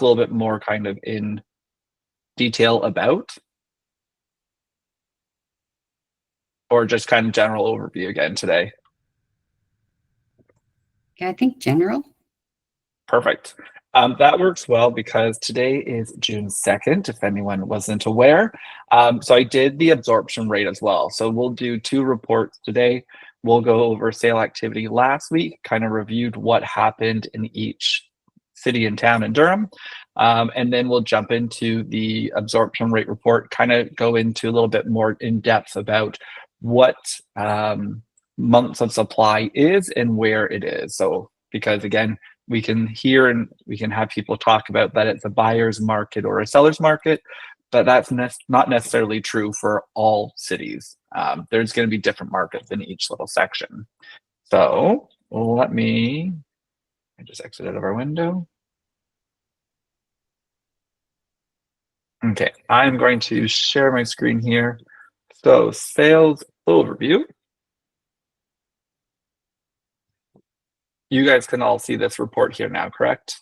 a little bit more kind of in detail about? Or just kind of general overview again today? Yeah, I think general. Perfect. That works well because today is June 2nd, if anyone wasn't aware. So I did the absorption rate as well. So we'll do 2 reports today. We'll go over sale activity last week, kind of reviewed what happened in each city and town in Durham. And then we'll jump into the absorption rate report, kind of go into a little bit more in depth about what months of supply is and where it is. So, because again, we can hear and we can have people talk about that it's a buyer's market or a seller's market, but that's not necessarily true for all cities. There's going to be different markets in each little section. So I just exit out of our window. Okay, I'm going to share my screen here. So sales overview. You guys can all see this report here now, correct?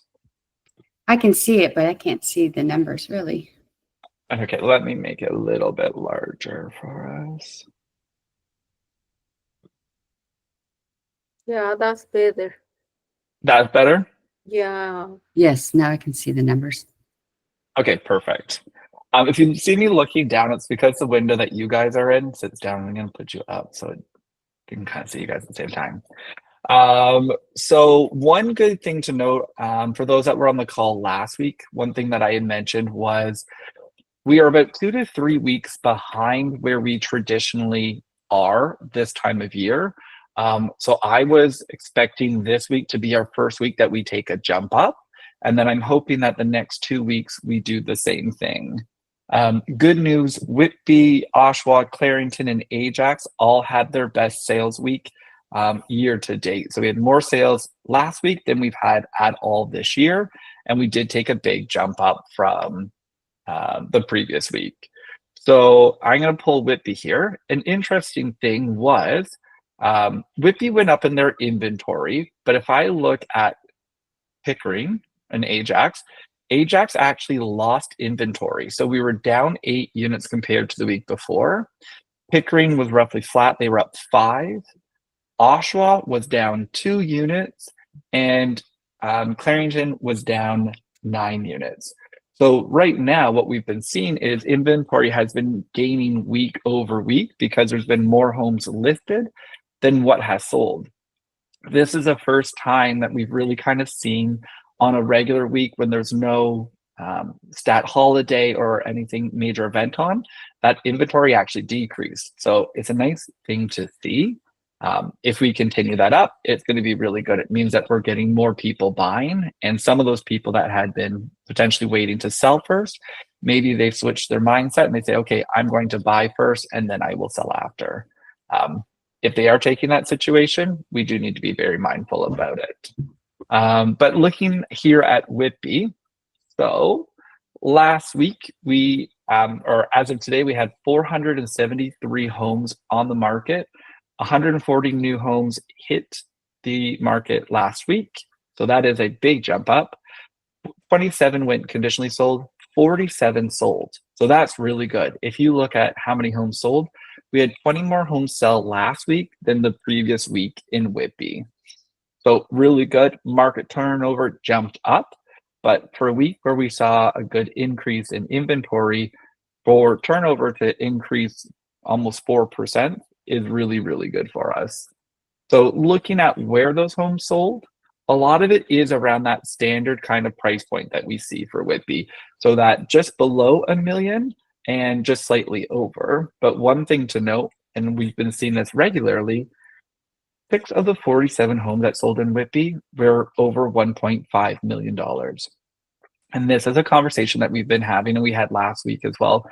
I can see it, but I can't see the numbers really. Okay, let me make it a little bit larger for us. Yeah, that's better. That's better? Yeah. Yes, now I can see the numbers. Okay, perfect. If you see me looking down, it's because the window that you guys are in sits down. I'm going to put you up so you can kind of see you guys at the same time. So one good thing to note, for those that were on the call last week, one thing that I had mentioned was we are about 2 to 3 weeks behind where we traditionally are this time of year. So I was expecting this week to be our first week that we take a jump up. And then I'm hoping that the next 2 weeks we do the same thing. Good news, Whitby, Oshawa, Clarington, and Ajax all had their best sales week year to date. So we had more sales last week than we've had at all this year. And we did take a big jump up from the previous week. So I'm going to pull Whitby here. An interesting thing was Whitby went up in their inventory, but if I look at Pickering and Ajax actually lost inventory. So we were down 8 units compared to the week before. Pickering was roughly flat. They were up 5. Oshawa was down 2 units, and Clarington was down 9 units. So right now, what we've been seeing is inventory has been gaining week over week because there's been more homes listed than what has sold. This is the first time that we've really kind of seen on a regular week when there's no stat holiday or anything major event on, that inventory actually decreased. So it's a nice thing to see. If we continue that up, it's going to be really good. It means that we're getting more people buying, and some of those people that had been potentially waiting to sell first, maybe they've switched their mindset and they say, okay, I'm going to buy first and then I will sell after. If they are taking that situation, we do need to be very mindful about it. But looking here at Whitby, so last week or as of today, we had 473 homes on the market. 140 new homes hit the market last week. So that is a big jump up. 27 went conditionally sold, 47 sold. So that's really good. If you look at how many homes sold, we had 20 more homes sell last week than the previous week in Whitby. So really good. Market turnover jumped up, but for a week where we saw a good increase in inventory, for turnover to increase almost 4% is really, really good for us. So looking at where those homes sold, a lot of it is around that standard kind of price point that we see for Whitby. So that just below $1 million and just slightly over. But one thing to note, and we've been seeing this regularly, 6 of the 47 homes that sold in Whitby were over $1.5 million. And this is a conversation that we've been having and we had last week as well.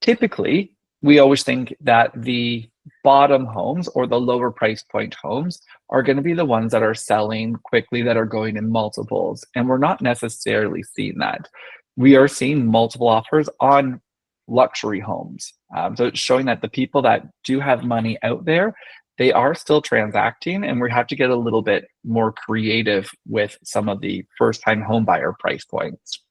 Typically, we always think that the bottom homes or the lower price point homes are going to be the ones that are selling quickly, that are going in multiples. And we're not necessarily seeing that. We are seeing multiple offers on luxury homes. So it's showing that the people that do have money out there, they are still transacting, and we have to get a little bit more creative with some of the first-time home buyer price points.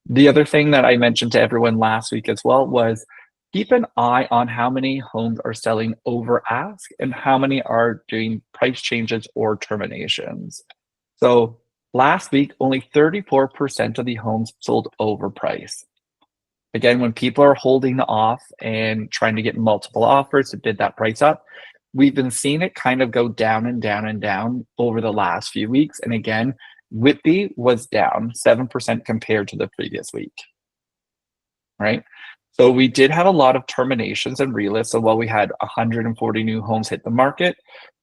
The other thing that I mentioned to everyone last week as well was keep an eye on how many homes are selling over ask and how many are doing price changes or terminations. So last week, only 34% of the homes sold over price. Again, when people are holding off and trying to get multiple offers to bid that price up, we've been seeing it kind of go down and down and down over the last few weeks. And again, Whitby was down 7% compared to the previous week, right? So we did have a lot of terminations and relists. So while we had 140 new homes hit the market,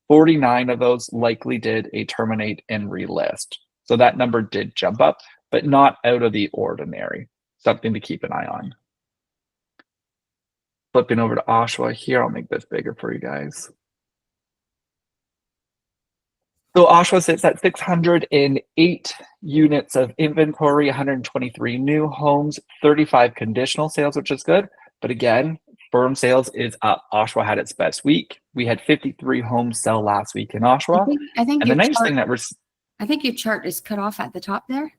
49 of those likely did a terminate and relist. So that number did jump up, but not out of the ordinary. Something to keep an eye on. Flipping over to Oshawa here, I'll make this bigger for you guys. So Oshawa sits at 608 units of inventory, 123 new homes, 35 conditional sales, which is good. But again, firm sales is up. Oshawa had its best week. We had 53 homes sell last week in Oshawa. I think and the nice thing that we're... I think your chart is cut off at the top there.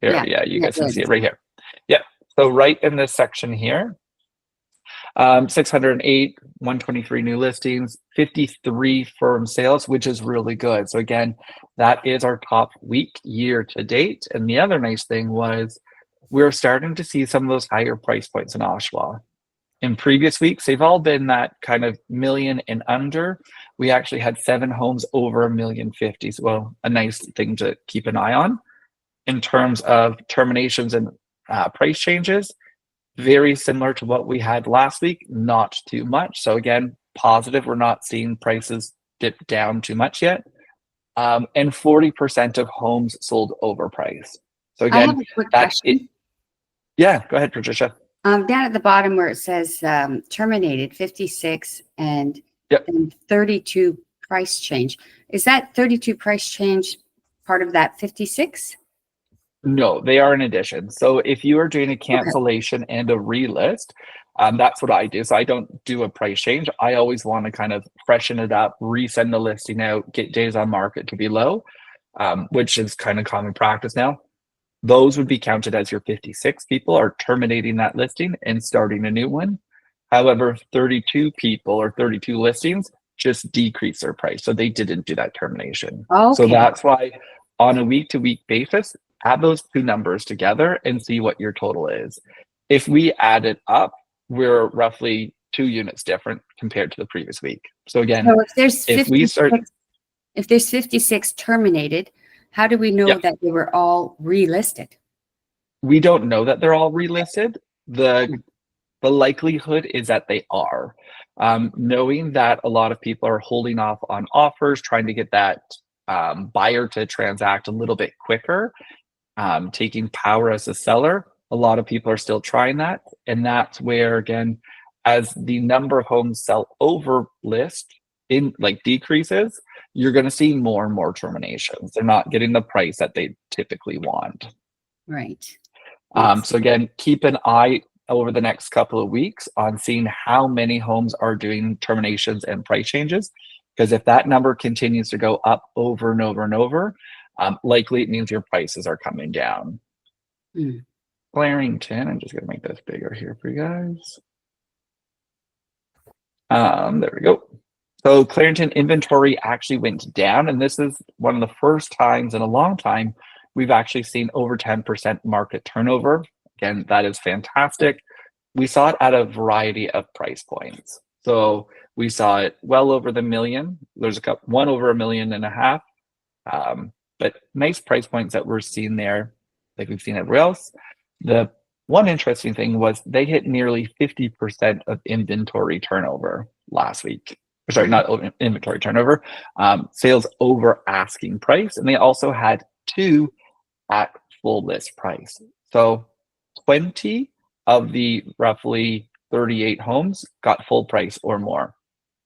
Here, yeah, you guys can see it right here. Yeah, so right in this section here, 608, 123 new listings, 53 firm sales, which is really good. So again, that is our top week year to date. And the other nice thing was we're starting to see some of those higher price points in Oshawa. In previous weeks, they've all been that kind of million and under. We actually had 7 homes over $1,050,000. So, well, a nice thing to keep an eye on. In terms of terminations and price changes, very similar to what we had last week, not too much. So again, positive, we're not seeing prices dip down too much yet. And 40% of homes sold over price. So again, I have a quick question. Yeah, go ahead, Patricia. Down at the bottom where it says terminated 56 and 32 price change. Is that 32 price change part of that 56? No, they are an addition. So if you are doing a cancellation and a relist, that's what I do. So I don't do a price change. I always want to kind of freshen it up, resend the listing out, get days on market to be low, which is kind of common practice now. Those would be counted as your 56 people are terminating that listing and starting a new one. However, 32 people or 32 listings just decrease their price. So they didn't do that termination. Okay. So that's why on a week-to-week basis, add those two numbers together and see what your total is. If we add it up, we're roughly 2 units different compared to the previous week. So again, so if there's 56 terminated, how do we know that they were all relisted? We don't know that they're all relisted. The likelihood is that they are. Knowing that a lot of people are holding off on offers, trying to get that buyer to transact a little bit quicker, taking power as a seller, a lot of people are still trying that. And that's where, again, as the number of homes sell over list in like decreases, you're going to see more and more terminations. They're not getting the price that they typically want. Right. So again, keep an eye over the next couple of weeks on seeing how many homes are doing terminations and price changes. Because if that number continues to go up over and over and over, likely it means your prices are coming down. Clarington, I'm just going to make this bigger here for you guys. There we go. So Clarington inventory actually went down, and this is one of the first times in a long time we've actually seen over 10% market turnover. Again, that is fantastic. We saw it at a variety of price points. So we saw it well over the million. There's one over $1.5 million. But nice price points that we're seeing there, like we've seen everywhere else. The one interesting thing was they hit nearly 50% of inventory turnover last week. Sorry, not inventory turnover, sales over asking price. And they also had 2 at full list price. So 20 of the roughly 38 homes got full price or more.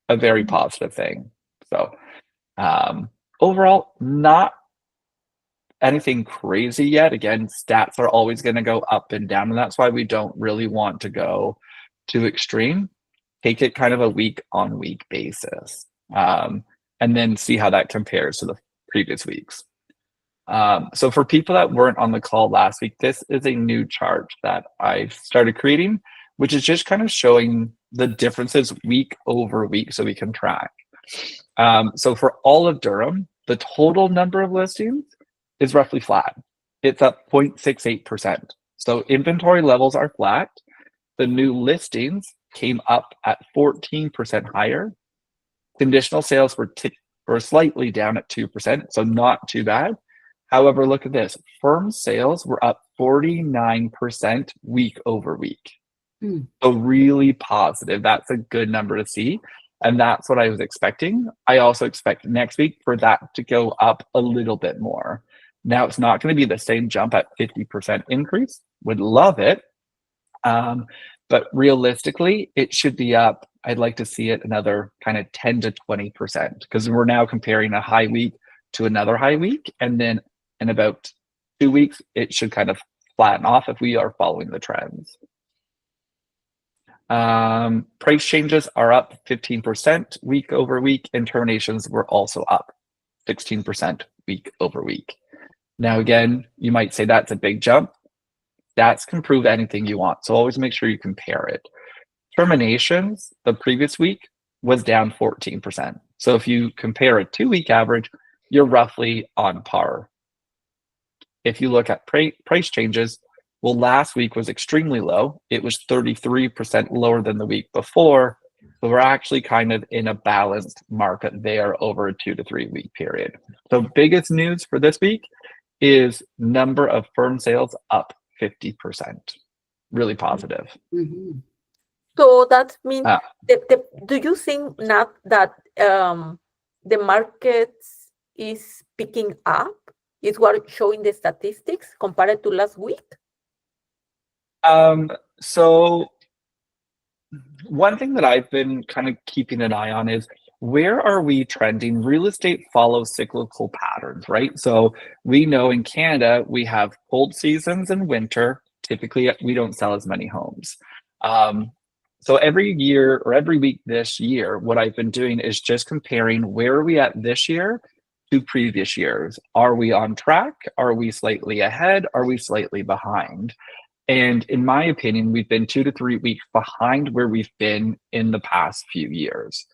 A very positive thing. So overall, not anything crazy yet. Again, stats are always going to go up and down, and that's why we don't really want to go too extreme. take it kind of a week on week basis, and then see how that compares to the previous weeks. So for people that weren't on the call last week, this is a new chart that I've started creating, which is just kind of showing the differences week over week so we can track. So for all of Durham, the total number of listings is roughly flat. It's up 0.68%. So inventory levels are flat. The new listings came up at 14% higher. Conditional sales were slightly down at 2%, so not too bad. However, look at this. Firm sales were up 49% week over week. So really positive. That's a good number to see. And that's what I was expecting. I also expect next week for that to go up a little bit more. Now, it's not going to be the same jump at 50% increase. Would love it. But realistically, it should be up. I'd like to see it another kind of 10 to 20% because we're now comparing a high week to another high week. And then in about 2 weeks, it should kind of flatten off if we are following the trends. Price changes are up 15% week over week, and terminations were also up 16% week over week. Now, again, you might say that's a big jump. Stats can prove anything you want, so always make sure you compare it. Terminations the previous week was down 14%. So if you compare a 2-week average, you're roughly on par. If you look at price changes, well, last week was extremely low. It was 33% lower than the week before. So we're actually kind of in a balanced market there over a 2 to 3 week period. So biggest news for this week is number of firm sales up 50%. Really positive. Mm-hmm. So that means, do you think not that the market is picking up? Is what showing the statistics compared to last week? So one thing that I've been kind of keeping an eye on is where are we trending? Real estate follows cyclical patterns, right? So we know in Canada, we have cold seasons and winter. Typically, we don't sell as many homes. So every year or every week this year, what I've been doing is just comparing where are we at this year to previous years. Are we on track? Are we slightly ahead? Are we slightly behind? And in my opinion, we've been 2 to 3 weeks behind where we've been in the past few years.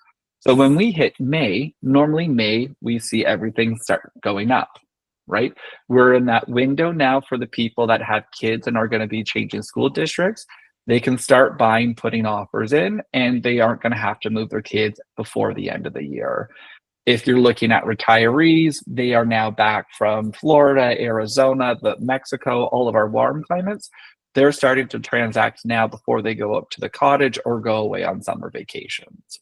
So when we hit May, normally May, we see everything start going up, right? We're in that window now for the people that have kids and are going to be changing school districts. They can start buying, putting offers in, and they aren't going to have to move their kids before the end of the year. If you're looking at retirees, they are now back from Florida, Arizona, Mexico, all of our warm climates. They're starting to transact now before they go up to the cottage or go away on summer vacations.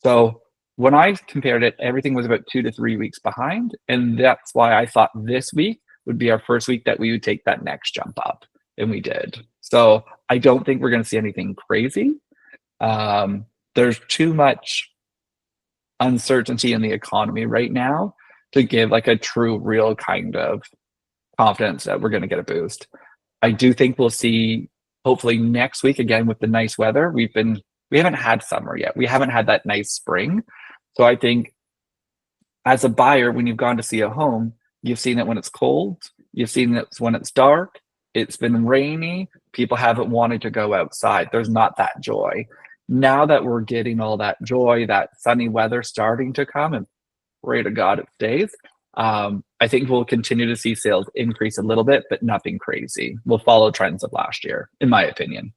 So when I compared it, everything was about 2 to 3 weeks behind. And that's why I thought this week would be our first week that we would take that next jump up. And we did. So I don't think we're going to see anything crazy. There's too much uncertainty in the economy right now to give like a true, real kind of confidence that we're going to get a boost. I do think we'll see hopefully next week again with the nice weather. We haven't had summer yet. We haven't had that nice spring. So I think as a buyer, when you've gone to see a home, you've seen it when it's cold. You've seen it when it's dark. It's been rainy. People haven't wanted to go outside. There's not that joy. Now that we're getting all that joy, that sunny weather starting to come, and pray to God it stays, I think we'll continue to see sales increase a little bit, but nothing crazy. We'll follow trends of last year, in my opinion.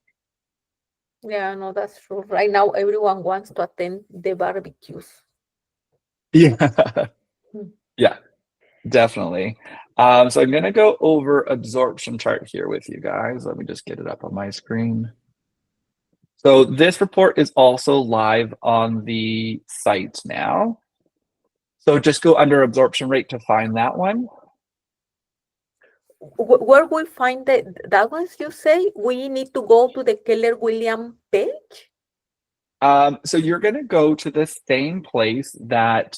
Yeah, no, that's true. Right now, everyone wants to attend the barbecues. Yeah, yeah, definitely. So I'm going to go over absorption chart here with you guys. Let me just get it up on my screen. So this report is also live on the site now. So just go under absorption rate to find that one. Where we find that ones you say? We need to go to the Keller Williams page? So you're going to go to the same place that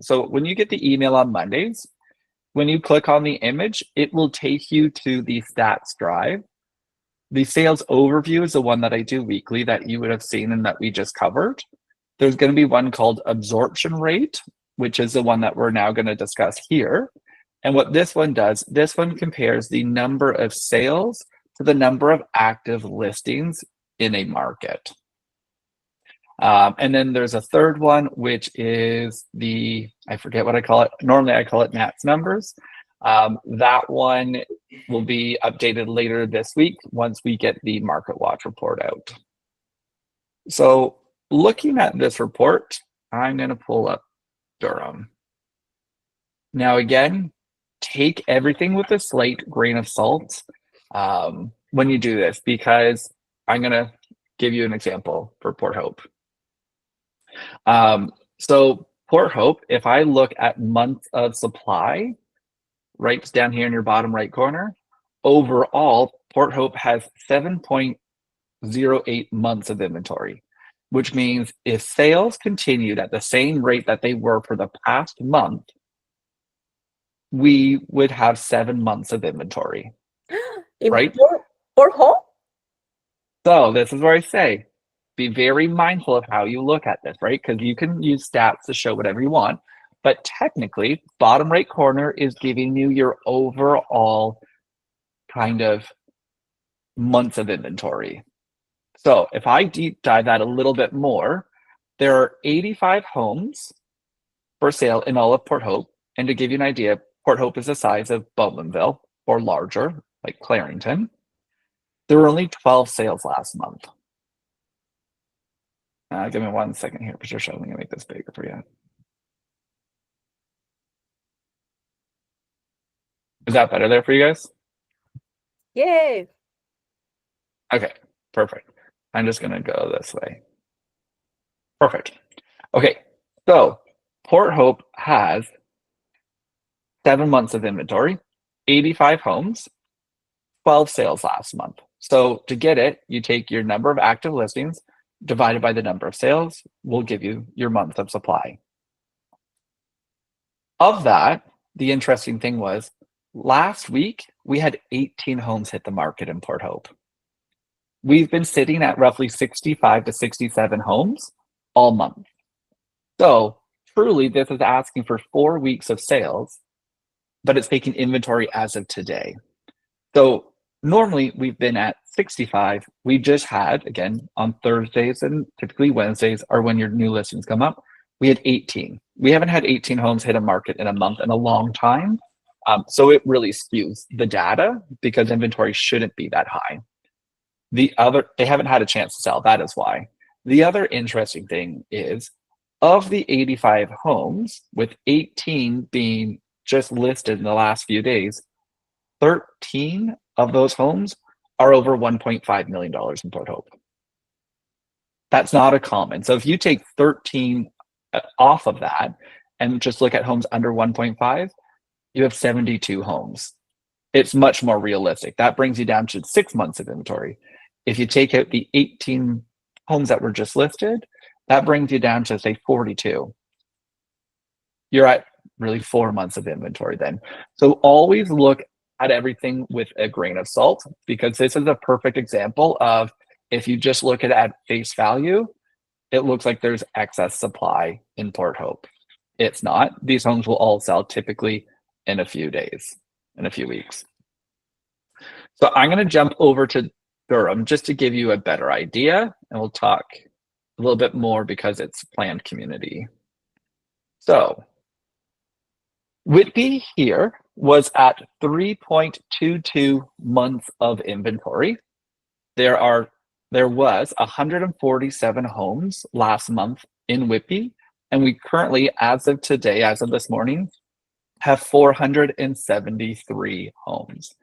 so when you get the email on Mondays, when you click on the image, it will take you to the stats drive. The sales overview is the one that I do weekly that you would have seen and that we just covered. There's going to be one called absorption rate, which is the one that we're now going to discuss here. And what this one does, this one compares the number of sales to the number of active listings in a market. And then there's a third one, which is I forget what I call it. Normally I call it Nat's numbers. That one will be updated later this week once we get the Market Watch report out. So looking at this report, I'm going to pull up Durham. Now, again, take everything with a slight grain of salt when you do this, because I'm going to give you an example for Port Hope. So Port Hope, if I look at months of supply, right down here in your bottom right corner, overall, Port Hope has 7.08 months of inventory, which means if sales continued at the same rate that they were for the past month, we would have 7 months of inventory, right? Port Hope? So this is where I say, be very mindful of how you look at this, right? Because you can use stats to show whatever you want, but technically, bottom right corner is giving you your overall kind of months of inventory. So if I deep dive that a little bit more, there are 85 homes for sale in all of Port Hope. And to give you an idea, Port Hope is the size of Bowmanville or larger, like Clarington. There were only 12 sales last month. Give me 1 second here, Patricia. I'm going to make this bigger for you. Is that better there for you guys? Yay. Okay, perfect. I'm just going to go this way. Perfect. Okay, so Port Hope has 7 months of inventory, 85 homes, 12 sales last month. So to get it, you take your number of active listings divided by the number of sales will give you your month of supply. Of that, the interesting thing was last week, we had 18 homes hit the market in Port Hope. We've been sitting at roughly 65 to 67 homes all month. So truly, this is asking for 4 weeks of sales, but it's taking inventory as of today. So normally we've been at 65. We just had, again, on Thursdays and typically Wednesdays are when your new listings come up. We had 18. We haven't had 18 homes hit a market in a month in a long time. So it really skews the data because inventory shouldn't be that high. They haven't had a chance to sell. That is why. The other interesting thing is of the 85 homes, with 18 being just listed in the last few days, 13 of those homes are over $1.5 million in Port Hope. That's not a common. So if you take 13 off of that and just look at homes under 1.5, you have 72 homes. It's much more realistic. That brings you down to 6 months of inventory. If you take out the 18 homes that were just listed, that brings you down to, say, 42. You're at really 4 months of inventory then. So always look at everything with a grain of salt, because this is a perfect example of if you just look at face value, it looks like there's excess supply in Port Hope. It's not. These homes will all sell typically in a few days, in a few weeks. So I'm going to jump over to Durham just to give you a better idea, and we'll talk a little bit more because it's planned community. So Whitby here was at 3.22 months of inventory. There was 147 homes last month in Whitby, and we currently, as of today, as of this morning, have 473 homes.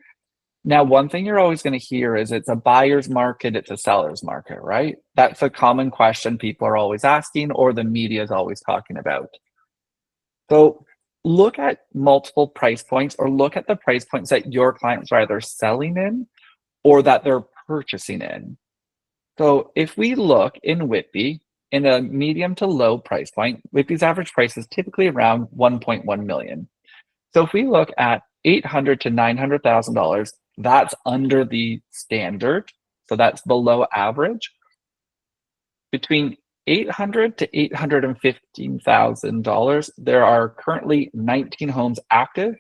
Now, one thing you're always going to hear is it's a buyer's market, it's a seller's market, right? That's a common question people are always asking, or the media is always talking about. So look at multiple price points, or look at the price points that your clients are either selling in or that they're purchasing in. So if we look in Whitby, in a medium to low price point, Whitby's average price is typically around $1.1 million. So if we look at $800,000 to $900,000, That's under the standard. So that's below average. Between $800,000 to $815,000, there are currently 19 homes active,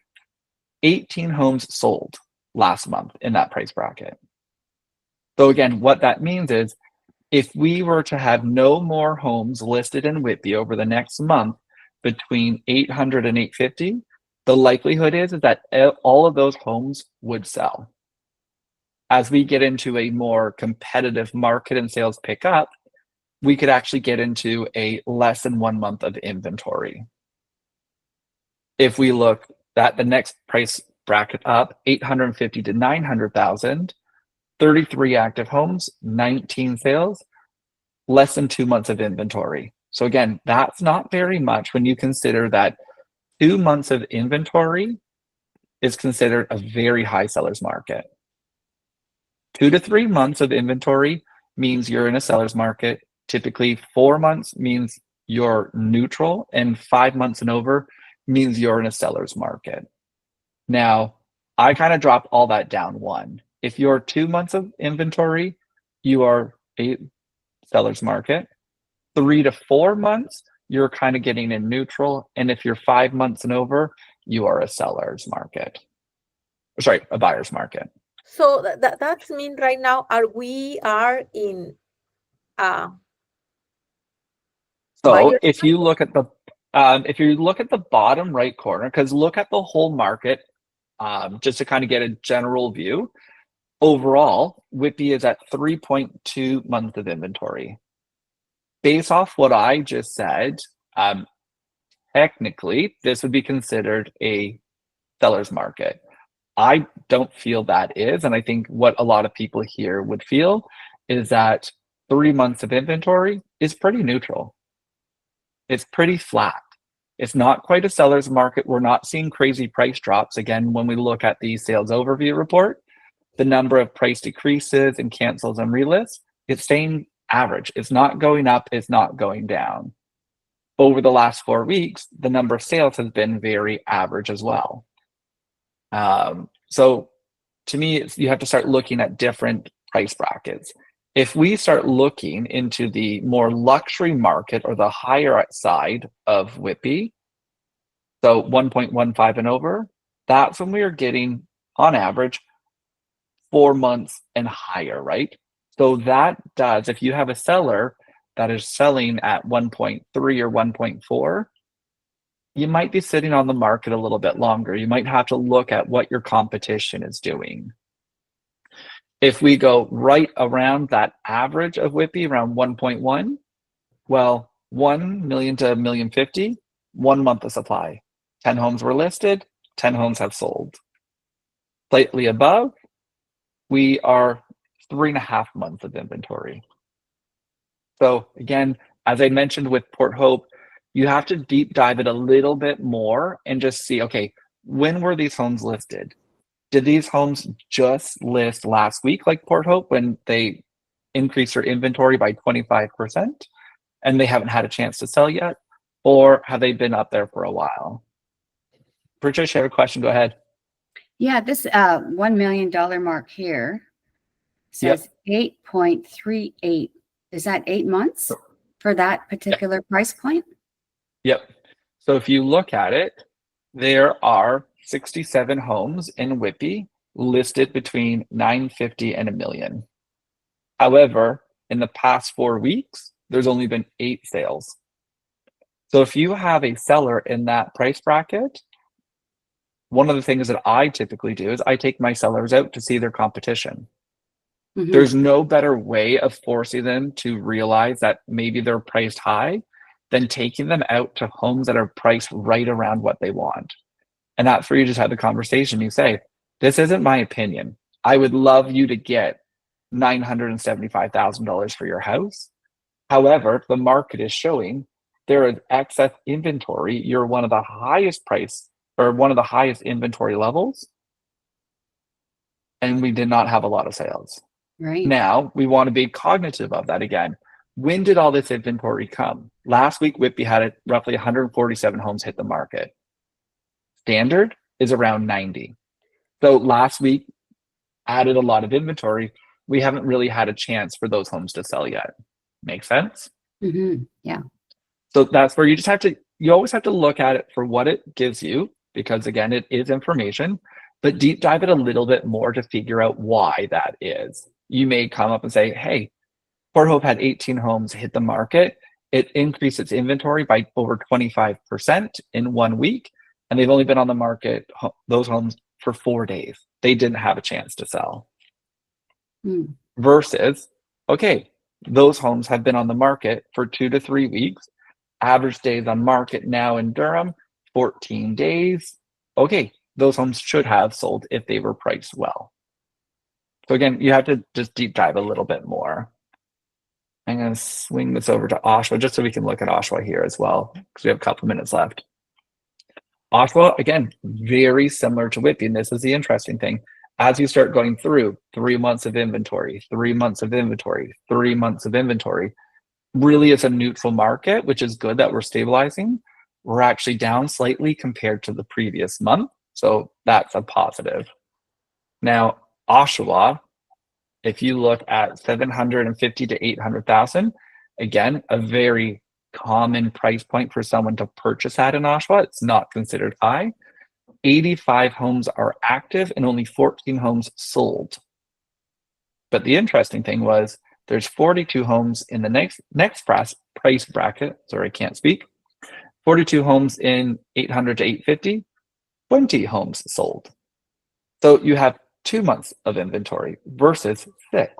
18 homes sold last month in that price bracket. So again, what that means is if we were to have no more homes listed in Whitby over the next month between 800 and 850, the likelihood is that all of those homes would sell. As we get into a more competitive market and sales pick up, we could actually get into a less than 1 month of inventory. If we look at the next price bracket up, 850 to 900,000, 33 active homes, 19 sales, less than 2 months of inventory. So again, that's not very much when you consider that 2 months of inventory is considered a very high seller's market. 2 to 3 months of inventory means you're in a seller's market. Typically 4 months means you're neutral, and 5 months and over means you're in a seller's market. Now, I kind of drop all that down one. If you're 2 months of inventory, you are a seller's market. 3 to 4 months, you're kind of getting in neutral. And if you're 5 months and over, you are a seller's market. Sorry, a buyer's market. So that's mean right now we are in so if you look at the bottom right corner, because look at the whole market, just to kind of get a general view. Overall, Whitby is at 3.2 months of inventory. Based off what I just said, technically, this would be considered a seller's market. I don't feel that is, and I think what a lot of people here would feel is that 3 months of inventory is pretty neutral. It's pretty flat. It's not quite a seller's market. We're not seeing crazy price drops. Again, when we look at the sales overview report, the number of price decreases and cancels and relists, it's staying average. It's not going up, it's not going down. Over the last 4 weeks, the number of sales has been very average as well. So to me, you have to start looking at different price brackets. If we start looking into the more luxury market or the higher side of Whitby, so 1.15 and over, that's when we are getting, on average, 4 months and higher, right? So that does, if you have a seller that is selling at 1.3 or 1.4, you might be sitting on the market a little bit longer. You might have to look at what your competition is doing. If we go right around that average of Whitby, around 1.1, well, 1 million to 1,050,000, 1 month of supply. 10 homes were listed, 10 homes have sold. Slightly above, we are 3.5 months of inventory. So again, as I mentioned with Port Hope, you have to deep dive it a little bit more and just see, okay, when were these homes listed? Did these homes just list last week, like Port Hope, when they increased their inventory by 25% and they haven't had a chance to sell yet? Or have they been up there for a while? Patricia, you have a question, go ahead. Yeah, this $1 million mark here says 8.38. Is that 8 months for that particular price point? Yep. So if you look at it, there are 67 homes in Whitby listed between 950 and $1 million. However, in the past 4 weeks, there's only been 8 sales. So if you have a seller in that price bracket, one of the things that I typically do is I take my sellers out to see their competition. Mm-hmm. There's no better way of forcing them to realize that maybe they're priced high than taking them out to homes that are priced right around what they want. And that's where you just have the conversation. You say, this isn't my opinion. I would love you to get $975,000 for your house. However, the market is showing there is excess inventory. You're one of the highest price or one of the highest inventory levels. And we did not have a lot of sales. Right. Now, we want to be cognitive of that again. When did all this inventory come? Last week, Whitby had roughly 147 homes hit the market. Standard is around 90. So last week, added a lot of inventory, we haven't really had a chance for those homes to sell yet. Make sense? Yeah. So that's where you always have to look at it for what it gives you, because again, it is information, but deep dive it a little bit more to figure out why that is. You may come up and say, hey, Port Hope had 18 homes hit the market. It increased its inventory by over 25% in 1 week, and they've only been on the market, those homes, for 4 days. They didn't have a chance to sell. Versus, okay, those homes have been on the market for 2 to 3 weeks. Average days on market now in Durham, 14 days. Okay, those homes should have sold if they were priced well. So again, you have to just deep dive a little bit more. I'm going to swing this over to Oshawa just so we can look at Oshawa here as well, because we have a couple minutes left. Oshawa, again, very similar to Whitby, and this is the interesting thing. As you start going through 3 months of inventory, 3 months of inventory, 3 months of inventory, really is a neutral market, which is good that we're stabilizing. We're actually down slightly compared to the previous month, so that's a positive. Now, Oshawa, if you look at 750 to 800,000, again, a very common price point for someone to purchase at in Oshawa. It's not considered high. 85 homes are active and only 14 homes sold. But the interesting thing was there's 42 homes in the next price bracket. Sorry, I can't speak. 42 homes in 800 to 850, 20 homes sold. So you have 2 months of inventory versus 6.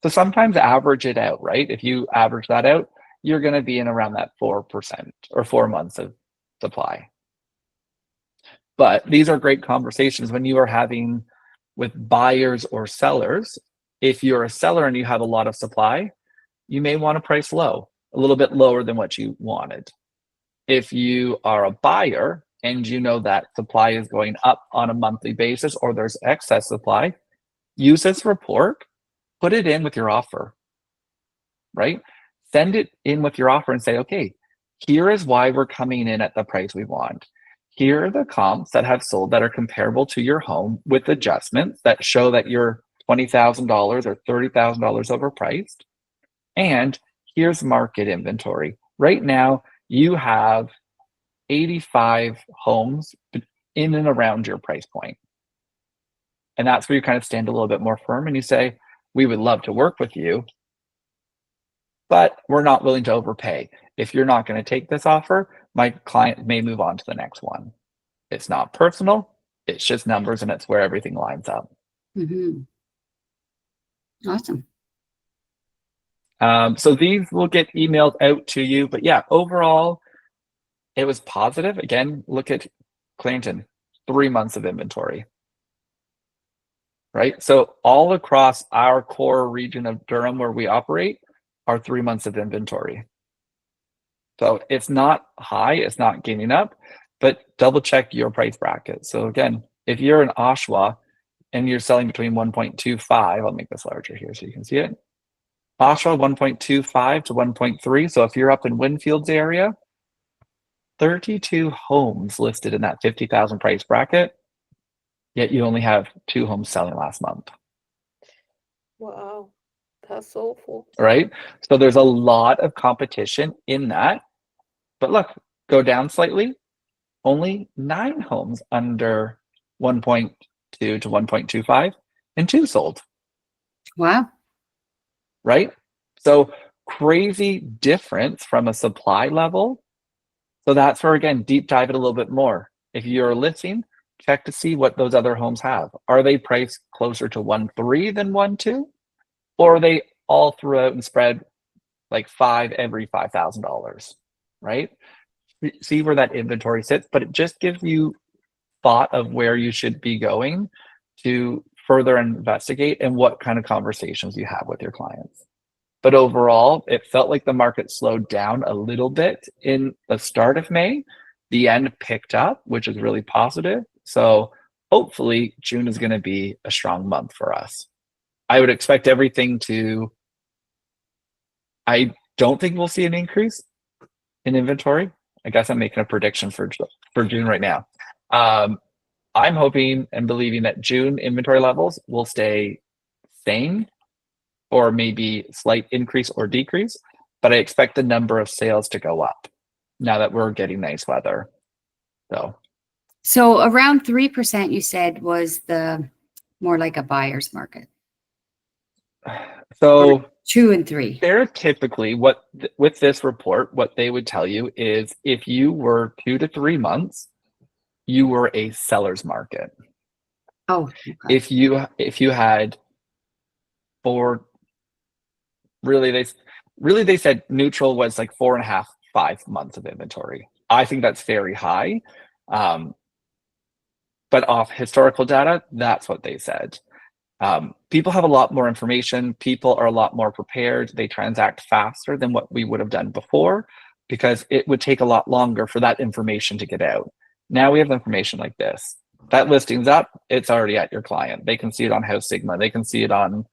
So sometimes average it out, right? If you average that out, you're going to be in around that 4% or 4 months of supply. But these are great conversations when you are having with buyers or sellers. If you're a seller and you have a lot of supply, you may want to price low, a little bit lower than what you wanted. If you are a buyer and you know that supply is going up on a monthly basis or there's excess supply, use this report, put it in with your offer, right? Send it in with your offer and say, okay, here is why we're coming in at the price we want. Here are the comps that have sold that are comparable to your home with adjustments that show that you're $20,000 or $30,000 overpriced. And here's market inventory. Right now, you have 85 homes in and around your price point. And that's where you kind of stand a little bit more firm and you say, we would love to work with you, but we're not willing to overpay. If you're not going to take this offer, my client may move on to the next one. It's not personal, it's just numbers, and it's where everything lines up. Awesome. So these will get emailed out to you, but yeah, overall, it was positive. Again, look at Clanton, 3 months of inventory, right? So all across our core region of Durham where we operate are 3 months of inventory. So it's not high, it's not gaining up, but double check your price bracket. So again, if you're in Oshawa and you're selling between 1.25, I'll make this larger here so you can see it. Oshawa 1.25 to 1.3. So if you're up in Winfield's area, 32 homes listed in that 50,000 price bracket, yet you only have 2 homes selling last month. Wow, that's awful. Right? So there's a lot of competition in that. But look, go down slightly, only 9 homes under 1.2 to 1.25 and 2 sold. Wow. Right? So crazy difference from a supply level. So that's where, again, deep dive it a little bit more. If you're listing, check to see what those other homes have. Are they priced closer to 1.3 than 1.2? Or are they all throughout and spread like 5 every $5,000, right? See where that inventory sits, but it just gives you thought of where you should be going to further investigate and what kind of conversations you have with your clients. But overall, it felt like the market slowed down a little bit in the start of May. The end picked up, which is really positive. So hopefully June is going to be a strong month for us. I would expect everything to, I don't think we'll see an increase in inventory. I guess I'm making a prediction for June right now. I'm hoping and believing that June inventory levels will stay same or maybe slight increase or decrease, but I expect the number of sales to go up now that we're getting nice weather. So around 3% you said was the more like a buyer's market. So or 2 and 3. they're typically with this report, what they would tell you is if you were 2 to 3 months, you were a seller's market. Oh, okay. If you had 4, really they said neutral was like 4.5, 5 months of inventory. I think that's very high. But off historical data, that's what they said. People have a lot more information. People are a lot more prepared. They transact faster than what we would have done before because it would take a lot longer for that information to get out. Now we have information like this. That listing's up, it's already at your client. They can see it on House Sigma. They can see it on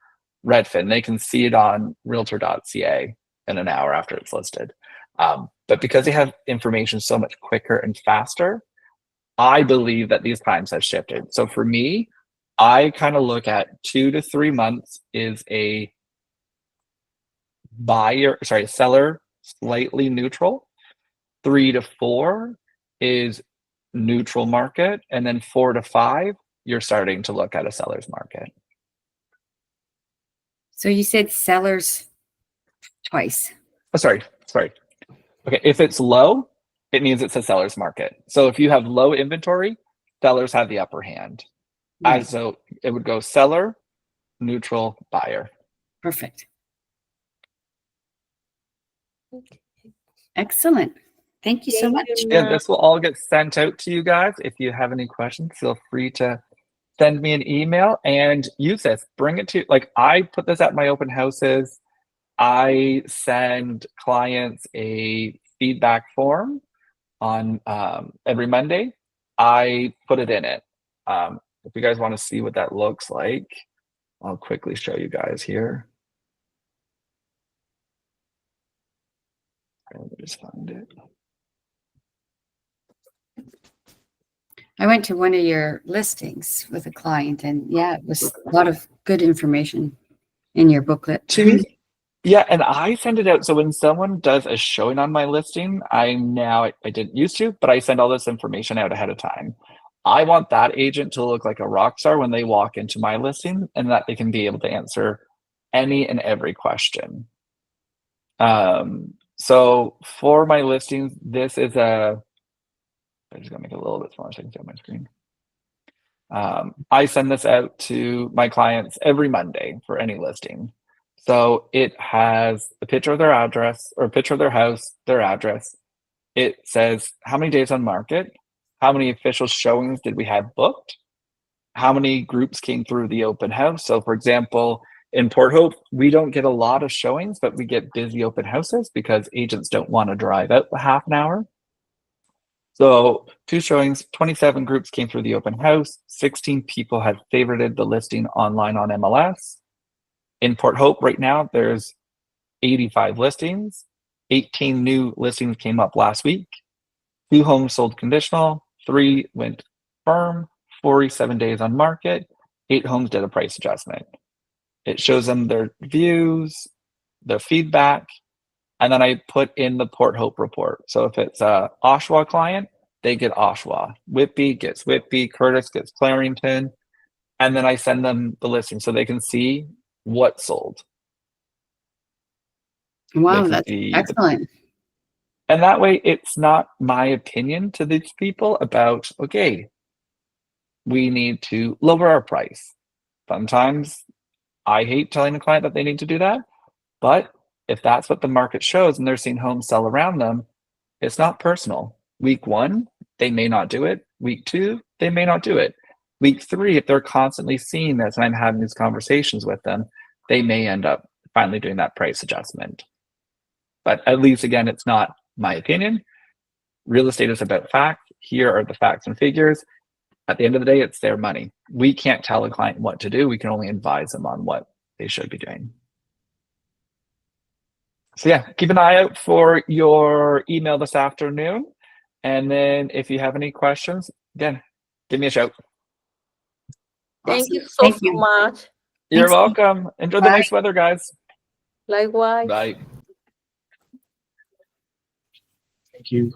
Redfin. They can see it on realtor.ca in an hour after it's listed. But because they have information so much quicker and faster, I believe that these times have shifted. So for me, I kind of look at 2 to 3 months is a seller slightly neutral. 3 to 4 is neutral market. And then 4 to 5, you're starting to look at a seller's market. So you said sellers twice. Oh, sorry. Okay, if it's low, it means it's a seller's market. So if you have low inventory, sellers have the upper hand. Right. So it would go seller, neutral, buyer. Perfect. Excellent. Thank you so much. Yeah, this will all get sent out to you guys. If you have any questions, feel free to send me an email and use this. Bring it to, like, I put this at my open houses. I send clients a feedback form on every Monday. I put it in it. If you guys want to see what that looks like, I'll quickly show you guys here. Let me just find it. I went to one of your listings with a client, and yeah, it was a lot of good information in your booklet. Yeah, and I send it out. So when someone does a showing on my listing, I didn't used to, but I send all this information out ahead of time. I want that agent to look like a rock star when they walk into my listing and that they can be able to answer any and every question. So for my listings, this is I'm just gonna make it a little bit smaller so I can see on my screen. I send this out to my clients every Monday for any listing. So it has a picture of their address or a picture of their house, their address. It says how many days on market, how many official showings did we have booked, how many groups came through the open house. So for example, in Port Hope, we don't get a lot of showings, but we get busy open houses because agents don't want to drive out the half an hour. So 2 showings, 27 groups came through the open house, 16 people have favorited the listing online on MLS. In Port Hope right now, there's 85 listings, 18 new listings came up last week, 2 homes sold conditional, 3 went firm, 47 days on market, 8 homes did a price adjustment. It shows them their views, their feedback, and then I put in the Port Hope report. So if it's a Oshawa client, they get Oshawa. Whitby gets Whitby, Curtis gets Clarington, and then I send them the listing so they can see what sold. Wow, that's excellent. And that way, it's not my opinion to these people about, okay, we need to lower our price. Sometimes I hate telling a client that they need to do that, but if that's what the market shows and they're seeing homes sell around them, it's not personal. Week 1, they may not do it. Week 2, they may not do it. Week 3, if they're constantly seeing this and I'm having these conversations with them, they may end up finally doing that price adjustment. But at least, again, it's not my opinion. Real estate is about fact. Here are the facts and figures. At the end of the day, it's their money. We can't tell a client what to do. We can only advise them on what they should be doing. So yeah, keep an eye out for your email this afternoon. And then if you have any questions, again, give me a shout. Thank Awesome. you so, Thank so you. much. You're Thanks. welcome. Enjoy the Bye. nice weather, guys. Likewise. Bye. Thank you.